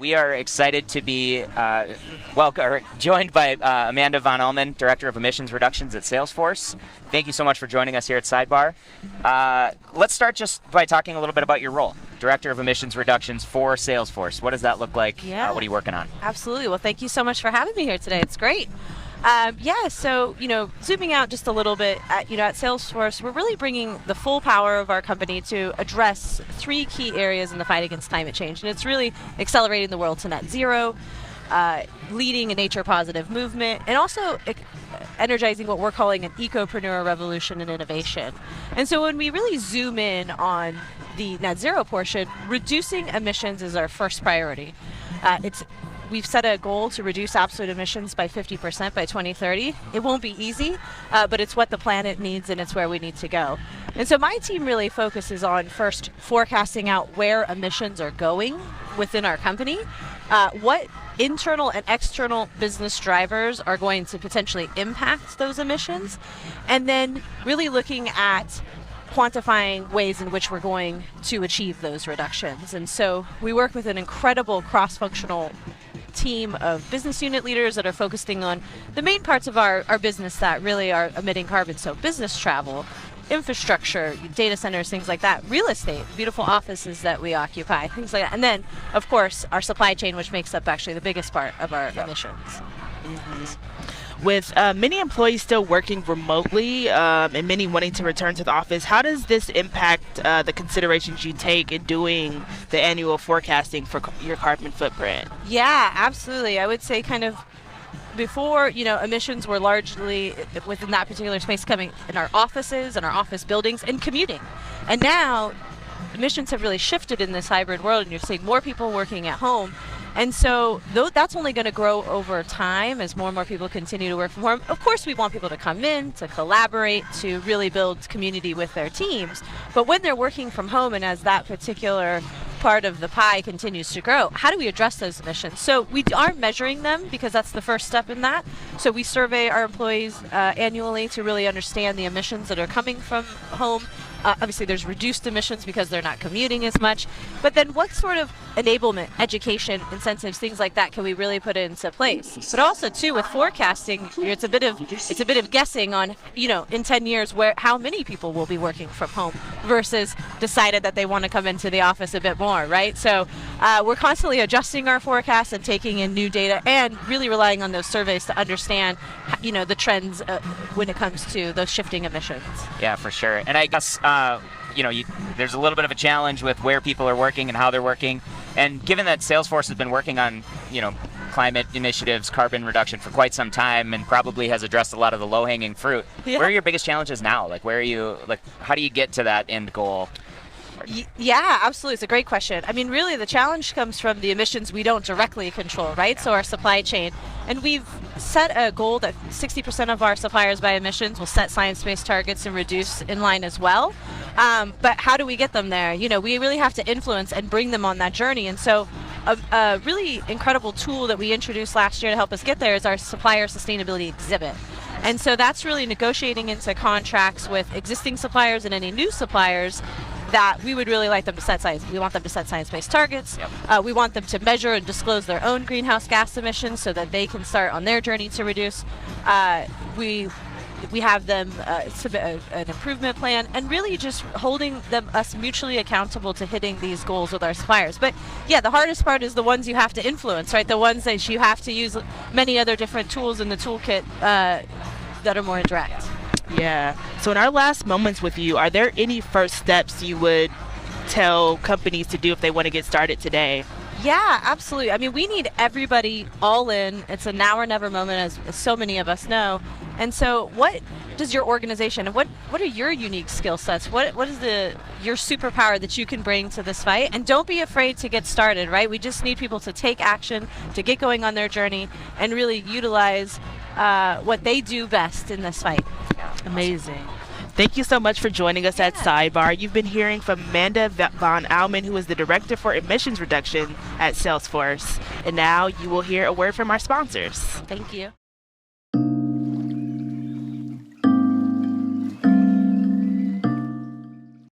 We are excited to be joined by Amanda von Almen, Director of Emissions Reductions at Salesforce. Thank you so much for joining us here at Sidebar. Let's start just by talking a little bit about your role. Director of Emissions Reductions for Salesforce. What does that look like? Yeah. What are you working on? Absolutely. Well, thank you so much for having me here today. It's great. So, zooming out just a little bit, at Salesforce, we're really bringing the full power of our company to address three key areas in the fight against climate change. And it's really accelerating the world to net zero, leading a nature-positive movement, and also energizing what we're calling an ecopreneur revolution in innovation. And so when we really zoom in on the net zero portion, reducing emissions is our first priority. We've set a goal to reduce absolute emissions by 50% by 2030. It won't be easy, but it's what the planet needs and it's where we need to go. And so my team really focuses on first forecasting out where emissions are going within our company, what internal and external business drivers are going to potentially impact those emissions, and then really looking at quantifying ways in which we're going to achieve those reductions. And so we work with an incredible cross-functional team of business unit leaders that are focusing on the main parts of our business that really are emitting carbon. So business travel, infrastructure, data centers, things like that, real estate, beautiful offices that we occupy, things like that. And then, of course, our supply chain, which makes up actually the biggest part of our emissions. With many employees still working remotely and many wanting to return to the office, how does this impact the considerations you take in doing the annual forecasting for your carbon footprint? Yeah, absolutely. I would say kind of before, emissions were largely within that particular space coming in our offices and our office buildings and commuting. And now emissions have really shifted in this hybrid world, and you're seeing more people working at home. And so that's only going to grow over time as more and more people continue to work from home. Of course, we want people to come in, to collaborate, to really build community with their teams. But when they're working from home and as that particular part of the pie continues to grow, how do we address those emissions? So we are measuring them because that's the first step in that. So we survey our employees annually to really understand the emissions that are coming from home. Obviously, there's reduced emissions because they're not commuting as much. But then what sort of enablement, education, incentives, things like that can we really put into place? But also, too, with forecasting, it's a bit of guessing on, in 10 years, how many people will be working from home versus decided that they want to come into the office a bit more, right? So we're constantly adjusting our forecasts and taking in new data and really relying on those surveys to understand, the trends when it comes to those shifting emissions. Yeah, for sure. And I guess there's a little bit of a challenge with where people are working and how they're working. And given that Salesforce has been working on, climate initiatives, carbon reduction for quite some time and probably has addressed a lot of the low-hanging fruit, Where are your biggest challenges now? How do you get to that end goal? Yeah, absolutely. It's a great question. I mean, really, the challenge comes from the emissions we don't directly control, right? So our supply chain. And we've set a goal that 60% of our suppliers by emissions will set science-based targets and reduce in line as well. But how do we get them there? We really have to influence and bring them on that journey. And so a really incredible tool that we introduced last year to help us get there is our supplier sustainability exhibit. And so that's really negotiating into contracts with existing suppliers and any new suppliers that we would really like them to set we want them to set science-based targets. We want them to measure and disclose their own greenhouse gas emissions so that they can start on their journey to reduce. We have them submit an improvement plan and really just holding us mutually accountable to hitting these goals with our suppliers. But yeah, the hardest part is the ones you have to influence, right? The ones that you have to use many other different tools in the toolkit that are more indirect. Yeah. So in our last moments with you, are there any first steps you would tell companies to do if they want to get started today? Yeah, absolutely. I mean, we need everybody all in. It's a now or never moment, as so many of us know. And so what does your organization, and what are your unique skill sets? What is your superpower that you can bring to this fight? And don't be afraid to get started, right? We just need people to take action, to get going on their journey, and really utilize what they do best in this fight. Amazing. Thank you so much for joining us at Sidebar. You've been hearing from Amanda von Almen, who is the Director for Emissions Reduction at Salesforce. And now you will hear a word from our sponsors. Thank you.